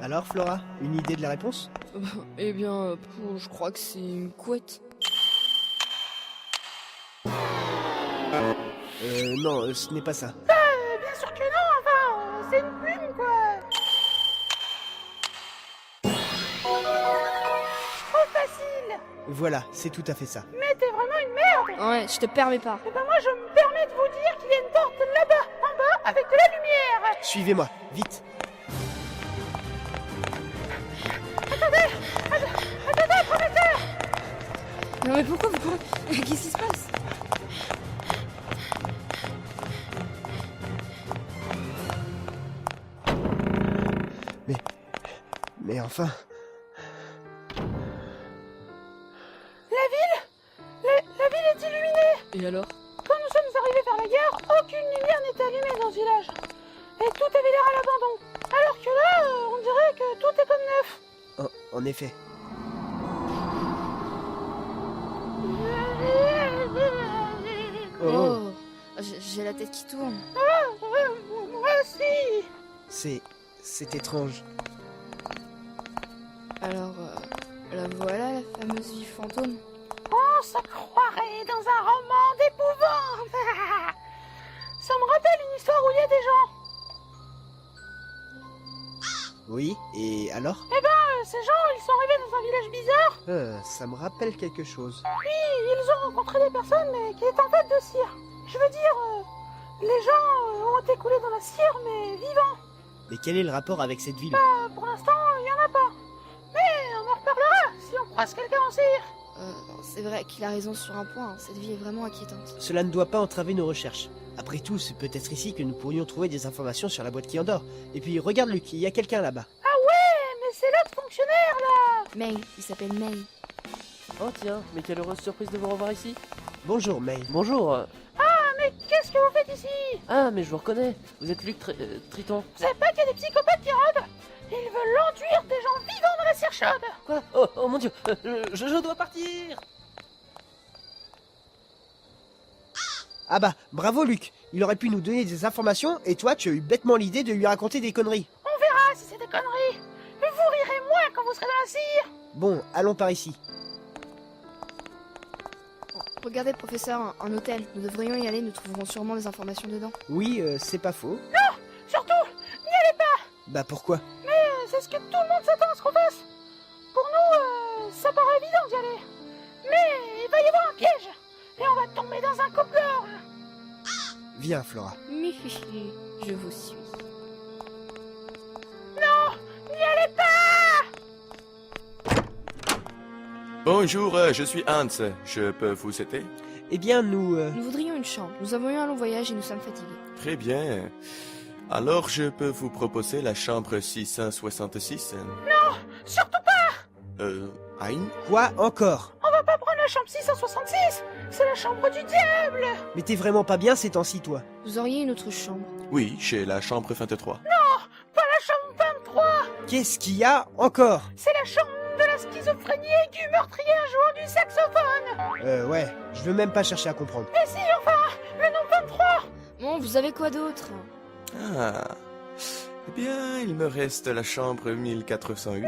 Alors, Flora, une idée de la réponse? Eh bien, je crois que c'est une couette. Non, ce n'est pas ça. Bien sûr que non, enfin, c'est une plume, quoi. Trop facile. Voilà, c'est tout à fait ça. Mais t'es vraiment une merde. Ouais, je te permets pas. Et ben moi, je me permets de vous dire qu'il y a une porte là-bas, en bas, avec de la lumière. Suivez-moi, vite. Attendez, professeur. Non mais pourquoi vous courez? Qu'est-ce qui se passe? Mais enfin... La ville est illuminée. Et alors? Quand nous sommes arrivés vers la gare, aucune lumière n'était allumée dans ce village. Et tout avait l'air à l'abandon. Alors que là, on dirait que tout est comme neuf. En effet. Oh, j'ai la tête qui tourne. Moi aussi. C'est étrange. Alors, la voilà, la fameuse vie fantôme. On se croirait dans un roman d'épouvante. Ça me rappelle une histoire où il y a des gens. Oui, et alors? Ces gens, ils sont arrivés dans un village bizarre. Ça me rappelle quelque chose. Puis ils ont rencontré des personnes mais qui étaient en fait de cire. Je veux dire, les gens ont été coulés dans la cire mais vivants. Mais quel est le rapport avec cette ville? Pour l'instant, il y en a pas. Mais on en reparlera si on croise quelqu'un en cire. C'est vrai qu'il a raison sur un point, cette vie est vraiment inquiétante. Cela ne doit pas entraver nos recherches. Après tout, c'est peut-être ici que nous pourrions trouver des informations sur la boîte qui endort. Et puis, regarde Luc, il y a quelqu'un là-bas. Mais c'est l'autre fonctionnaire là. May, il s'appelle May. Oh tiens, mais quelle heureuse surprise de vous revoir ici. Bonjour, May. Bonjour. Mais qu'est-ce que vous faites ici? Ah, mais je vous reconnais. Vous êtes Luc Triton. Vous savez pas qu'il y a des psychopathes qui rôdent? Ils veulent enduire des gens vivants dans la cire chaude. Quoi oh mon dieu, je dois partir. Ah bah, bravo Luc. Il aurait pu nous donner des informations et toi, tu as eu bêtement l'idée de lui raconter des conneries. On verra si c'est des conneries. Vous rirez moins quand vous serez dans la cire. Bon, allons par ici. Regardez, professeur, un hôtel. Nous devrions y aller, nous trouverons sûrement des informations dedans. Oui, c'est pas faux. Surtout, n'y allez pas. Bah pourquoi? C'est ce que tout le monde s'attend à ce qu'on fasse. Pour nous, ça paraît évident d'y aller. Mais il va y avoir un piège. Et on va tomber dans un coupe-gorge. Viens, Flora. Mihihi, je vous suis. N'y allez pas. Bonjour, je suis Hans. Je peux vous aider? Eh bien, nous... Nous voudrions une chambre. Nous avons eu un long voyage et nous sommes fatigués. Très bien. Alors, je peux vous proposer la chambre 666. Surtout pas. Hein? Quoi encore? On va pas prendre la chambre 666. C'est la chambre du diable. Mais t'es vraiment pas bien ces temps-ci, toi. Vous auriez une autre chambre. Oui, chez la chambre 23. Pas la chambre 23. Qu'est-ce qu'il y a encore? C'est la chambre de la schizophrénie aiguë meurtrière jouant du saxophone. Ouais, je veux même pas chercher à comprendre. Et si, enfin, le nom 23. Bon, vous avez quoi d'autre? Ah. Eh bien, il me reste la chambre 1408.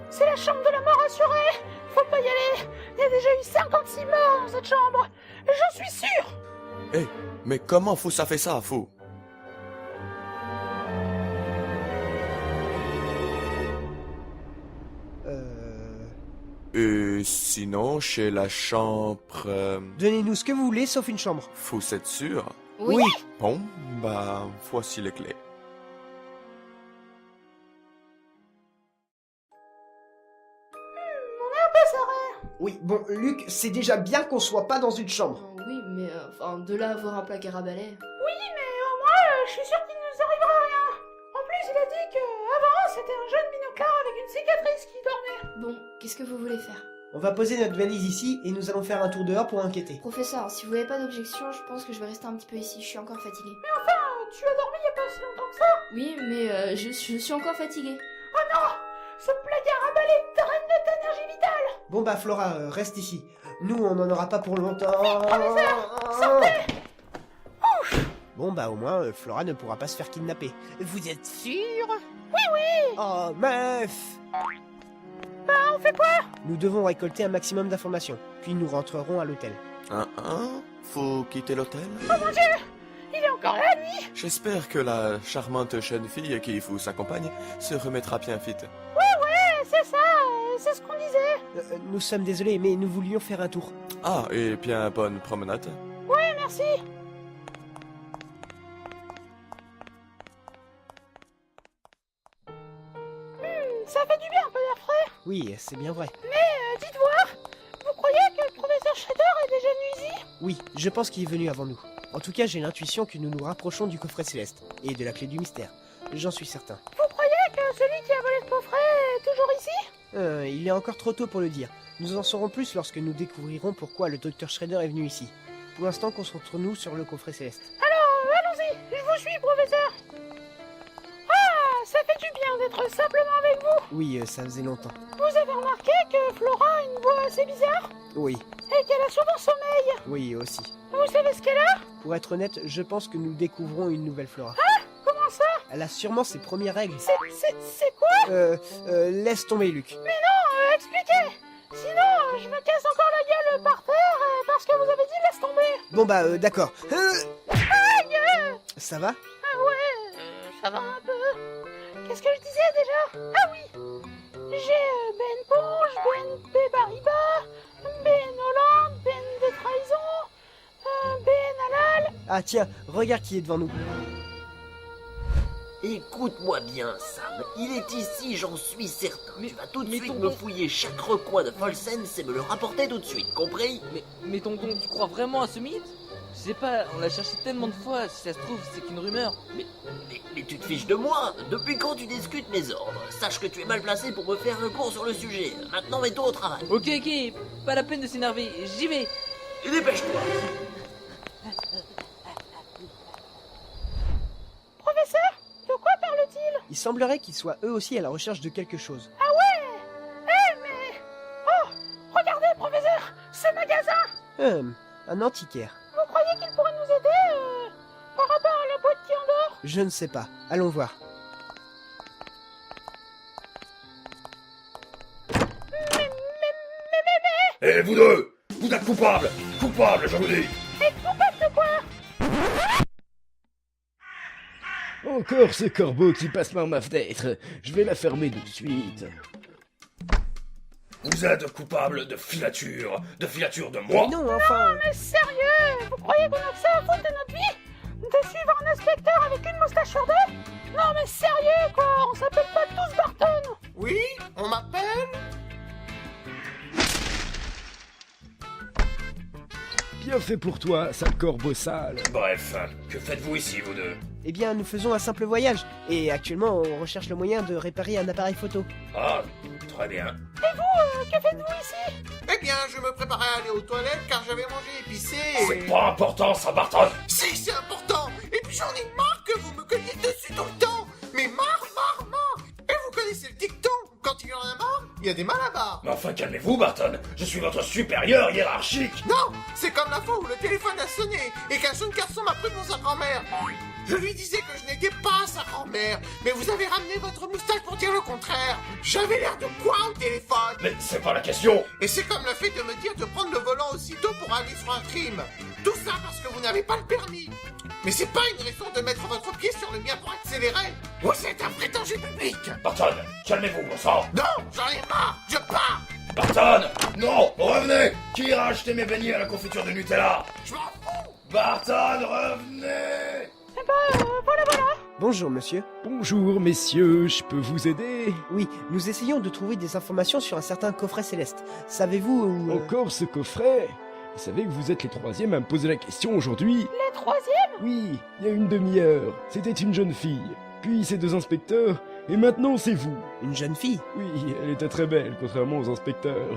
C'est la chambre de la mort assurée. Faut pas y aller. Il y a déjà eu 56 morts dans cette chambre. Et j'en suis sûr. Eh, mais comment vous savez ça, fou? Et sinon, chez la chambre... Donnez-nous ce que vous voulez, sauf une chambre. vous êtes sûr? Oui. Bon, bah, voici les clés. Oui, bon, Luc, c'est déjà bien qu'on soit pas dans une chambre. Oui, mais de là à avoir un placard à balai. Oui, mais au moins, je suis sûr qu'il ne nous arrivera rien. En plus, il a dit que avant, c'était un jeune binoclard avec une cicatrice qui dormait. Bon, qu'est-ce que vous voulez faire? On va poser notre valise ici et nous allons faire un tour dehors pour enquêter. Professeur, si vous n'avez pas d'objection, je pense que je vais rester un petit peu ici. Je suis encore fatiguée. Tu as dormi il y a pas si longtemps que ça. Oui, mais je suis encore fatiguée. Oh non. Ce placard à balai draine notre énergie vitale. Bon bah Flora, reste ici. Nous, on n'en aura pas pour longtemps. Professeur, sortez. Ouf. Bon bah au moins, Flora ne pourra pas se faire kidnapper. Vous êtes sûr? Oui. Oh, meuf! On fait quoi? Nous devons récolter un maximum d'informations, puis nous rentrerons à l'hôtel. Faut quitter l'hôtel? Oh mon Dieu! Il est encore là, lui! J'espère que la charmante jeune fille qui vous accompagne se remettra bien vite. C'est ça, c'est ce qu'on disait. Nous sommes désolés, mais nous voulions faire un tour. Ah, et bien bonne promenade. Merci. Ça fait du bien un peu d'air frais. Oui, c'est bien vrai. Dites voir, vous croyez que le professeur Shredder est déjà venu ici? Oui, je pense qu'il est venu avant nous. En tout cas, j'ai l'intuition que nous nous rapprochons du coffret céleste, et de la clé du mystère. J'en suis certain. Vous croyez que celui qui a volé le coffret est toujours ici? Il est encore trop tôt pour le dire. Nous en saurons plus lorsque nous découvrirons pourquoi le docteur Shredder est venu ici. Pour l'instant, concentrons-nous sur le coffret céleste. Allons-y, je vous suis, professeur. Ah, ça fait du bien d'être simplement avec vous. Oui, ça faisait longtemps. Vous avez remarqué que Flora a une voix assez bizarre Oui, et qu'elle a souvent sommeil. oui aussi. Vous savez ce qu'elle a? Pour être honnête, je pense que nous découvrons une nouvelle Flora. Comment ça? Elle a sûrement ses premières règles. C'est quoi? Laisse tomber, Luc. Expliquez. Sinon, je me casse encore la gueule par terre parce que vous avez dit laisse tomber. Bon bah, d'accord. Ça va? Ah ouais, ça va un peu. Qu'est-ce que je disais déjà? Ah oui. J'ai Ben Ponge, Ben Bébariba, Ben Hollande, Ben des trahisons, Ben Halal. Ah tiens, regarde qui est devant nous. Écoute-moi bien, Sam. Il est ici, j'en suis certain. Mais- Tu vas tout de mais suite ton me don- fouiller chaque recoin de Folsense et me le rapporter tout de suite, compris? Mais tonton, tu crois vraiment à ce mythe? Je sais pas, on l'a cherché tellement de fois, si ça se trouve, c'est qu'une rumeur. Mais tu te fiches de moi? Depuis quand tu discutes mes ordres? Sache que tu es mal placé pour me faire un cours sur le sujet. Maintenant, mets-toi au travail. Ok, pas la peine de s'énerver, j'y vais. Et dépêche-toi. Professeur, de quoi parle-t-il? Il semblerait qu'ils soient eux aussi à la recherche de quelque chose. Ah ouais. Mais... Oh, regardez, professeur, ce magasin. Un antiquaire. Vous croyez qu'il pourrait nous aider par rapport à la boîte qui endort? Je ne sais pas. Allons voir. Eh, vous deux! Vous êtes coupables! Coupables, je vous dis! Encore ce corbeau qui passe par ma fenêtre. Je vais la fermer tout de suite. Vous êtes coupables de filature de moi! Mais non, enfin... Mais sérieux, vous croyez qu'on a que ça à foutre de notre vie? De suivre un inspecteur avec une moustache sur deux? Non mais sérieux quoi, on s'appelle pas tous Barton. Oui, on m'appelle? Bien fait pour toi, sale corbeau sale. Bref, que faites-vous ici, vous deux? Eh bien, nous faisons un simple voyage, et actuellement, on recherche le moyen de réparer un appareil photo. Ah, très bien. Que faites-vous ici? Eh bien, je me préparais à aller aux toilettes car j'avais mangé épicé C'est et... pas important, ça, Barton! Si, c'est important. Et puis j'en ai marre que vous me cogniez dessus tout le temps. Mais marre. Et vous connaissez le dicton, quand il y en a marre, il y a des malabars. Mais enfin, calmez-vous, Barton! Je suis votre supérieur hiérarchique! Non, c'est comme la fois où le téléphone a sonné et qu'un jeune garçon m'a pris pour sa grand-mère. Je lui disais que je n'étais pas sa grand-mère, mais vous avez ramené votre moustache pour dire le contraire. J'avais l'air de quoi au téléphone? Mais c'est pas la question! Et c'est comme le fait de me dire de prendre le volant aussitôt pour aller sur un crime. Tout ça parce que vous n'avez pas le permis. Mais c'est pas une raison de mettre votre pied sur le mien pour accélérer. Vous êtes un vrai danger public. Barton, calmez-vous, bon sang! Non, j'en ai marre, je pars. Barton! Non! Revenez! Qui ira acheter mes beignets à la confiture de Nutella? Je m'en fous. Barton, revenez! Voilà. Bonjour, monsieur. Bonjour, messieurs, je peux vous aider? Oui, nous essayons de trouver des informations sur un certain coffret céleste. Savez-vous où... Encore ce coffret? Vous savez que vous êtes les troisièmes à me poser la question aujourd'hui? Les troisièmes? Oui, il y a une demi-heure. C'était une jeune fille. Puis ces deux inspecteurs. Et maintenant, c'est vous. Une jeune fille? Oui, elle était très belle, contrairement aux inspecteurs.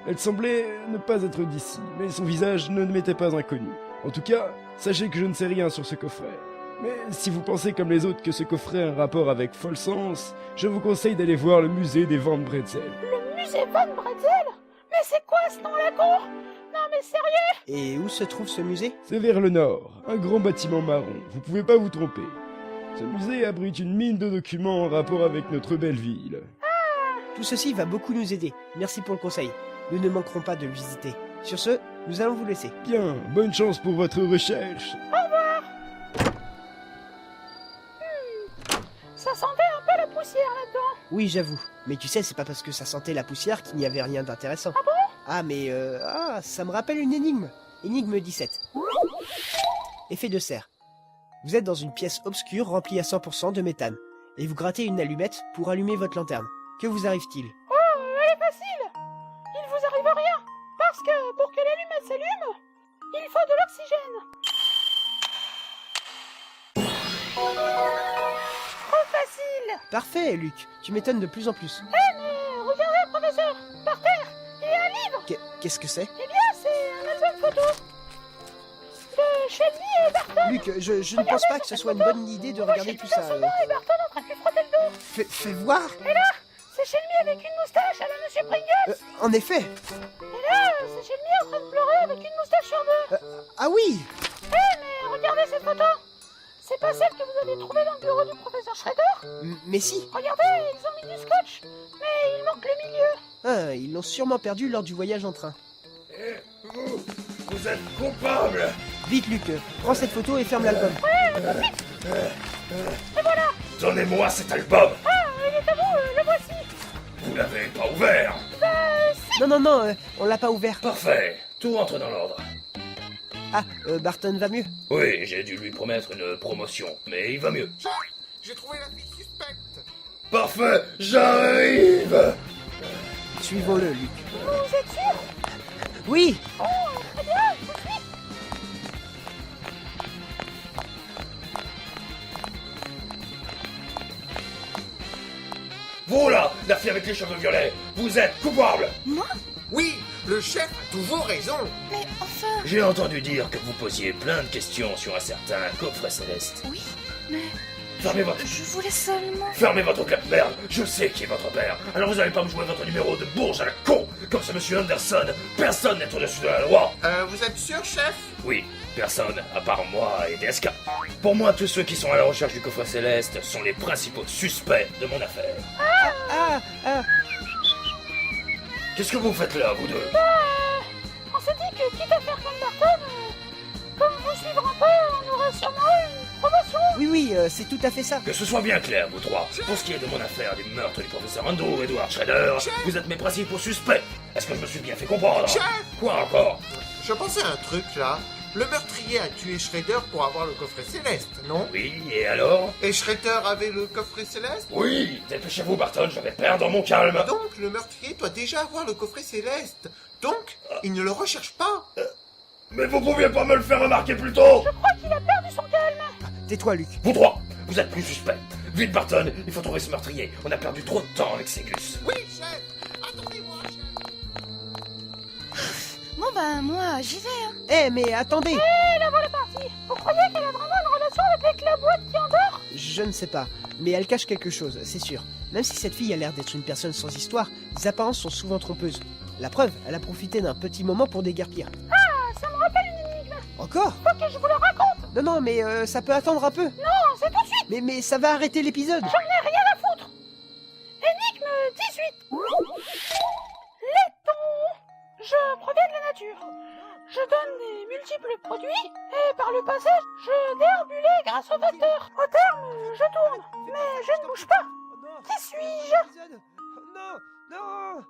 Elle semblait ne pas être d'ici, mais son visage ne m'était pas inconnu. En tout cas, sachez que je ne sais rien sur ce coffret. Mais si vous pensez comme les autres que ce coffret a un rapport avec Folsense, je vous conseille d'aller voir le musée des Van Bretzel. Le musée Van Bretzel? Mais c'est quoi ce nom la con? Non mais sérieux? Et où se trouve ce musée? C'est vers le nord, un grand bâtiment marron, vous pouvez pas vous tromper. Ce musée abrite une mine de documents en rapport avec notre belle ville. Tout ceci va beaucoup nous aider. Merci pour le conseil. Nous ne manquerons pas de le visiter. Sur ce, nous allons vous laisser. Bien, bonne chance pour votre recherche. Ça sentait un peu la poussière là-dedans. Oui, j'avoue. Mais tu sais, c'est pas parce que ça sentait la poussière qu'il n'y avait rien d'intéressant. Ah bon? Ah, mais ça me rappelle une énigme. Énigme 17. Effet de serre. Vous êtes dans une pièce obscure remplie à 100% de méthane. Et vous grattez une allumette pour allumer votre lanterne. Que vous arrive-t-il? Oh, elle est facile. Il vous arrive rien. Parce que pour que l'allumette s'allume, il faut de l'oxygène. Trop facile. Parfait, Luc. Tu m'étonnes de plus en plus. Mais regardez, professeur. Par terre, il y a un livre. Qu'est-ce que c'est? Eh bien, c'est un album photo. De Shelby et Barton. Luc, je ne pense pas que ce soit une bonne idée de regarder tout ça. Et Barton en train de lui frotter le dos. Fais voir. Et là, c'est Shelby avec une moustache à la Monsieur Pringles. En effet. Et là, c'est Shelby en train de pleurer avec une moustache sur deux. Ah oui. Mais regardez cette photo. C'est pas celle que vous avez trouvée dans le bureau du professeur Shredder? Mais si. Regardez, ils ont mis du scotch. Mais il manque le milieu. Ah, ils l'ont sûrement perdu lors du voyage en train. Vous êtes coupable. Vite, Luc, prends cette photo et ferme l'album. Et voilà. Donnez-moi cet album. Ah, il est à vous, le voici. Vous l'avez pas ouvert. Non, on l'a pas ouvert. Parfait. Tout rentre dans l'ordre. Ah, Barton va mieux. Oui, j'ai dû lui promettre une promotion, mais il va mieux. J'ai trouvé la fille suspecte. Parfait, j'arrive. Suivons-le, Luc. Vous êtes sûr? Oui. Oh, très bien, tout de suite. Vous là, la fille avec les cheveux violets, vous êtes coupable. Oui, le chef a toujours raison. Mais enfin... J'ai entendu dire que vous posiez plein de questions sur un certain coffret céleste. Oui, mais Fermez votre... je voulais seulement... Fermez votre clap merde. Je sais qui est votre père. Alors vous allez pas me jouer votre numéro de bourge à la con. Comme c'est monsieur Anderson. Personne n'est au-dessus de la loi. Vous êtes sûr, chef? Oui, personne, à part moi et DSK. Pour moi, tous ceux qui sont à la recherche du coffret céleste sont les principaux suspects de mon affaire. Ah, Qu'est-ce que vous faites là, vous deux? On s'est dit que quitte à faire comme Barton, comme vous suivre un peu, on aurait sûrement une promotion. oui, c'est tout à fait ça. Que ce soit bien clair, vous trois. Pour ce qui est de mon affaire du meurtre du professeur Andrew Edward Shredder, vous êtes mes principaux suspects. Est-ce que je me suis bien fait comprendre? Chef! Quoi encore? Je pensais à un truc là. Le meurtrier a tué Shredder pour avoir le coffret céleste, non? Oui, et alors? Et Shredder avait le coffret céleste? Oui, dépêchez-vous, Barton, je vais perdre mon calme. Donc le meurtrier doit déjà avoir le coffret céleste. Donc, il ne le recherche pas. Mais vous pouviez pas me le faire remarquer plus tôt? Je crois qu'il a perdu son calme. Tais-toi, Luc. Vous trois, vous êtes plus suspects. Vite, Barton, il faut trouver ce meurtrier. On a perdu trop de temps avec Ségus. Oui, chef. Attendez-moi, chef. Bon ben, moi, j'y vais, hein. Eh, mais attendez. Et la voilà partie. Vous croyez qu'elle a vraiment une relation avec la boîte qui endort? Je ne sais pas, mais elle cache quelque chose, c'est sûr. Même si cette fille a l'air d'être une personne sans histoire, les apparences sont souvent trompeuses. La preuve, elle a profité d'un petit moment pour déguerpir. Ah, ça me rappelle une énigme. Encore? Faut que je vous le raconte. Non, mais ça peut attendre un peu. Non, c'est tout de suite. Mais ça va arrêter l'épisode. J'en ai rien à foutre. Énigme 18. Laiton. Je proviens de la nature. Je donne des multiples produits et par le passage, je déambulais grâce au facteur. Au terme, je tourne, mais je ne bouge pas. Qui suis-je? Non.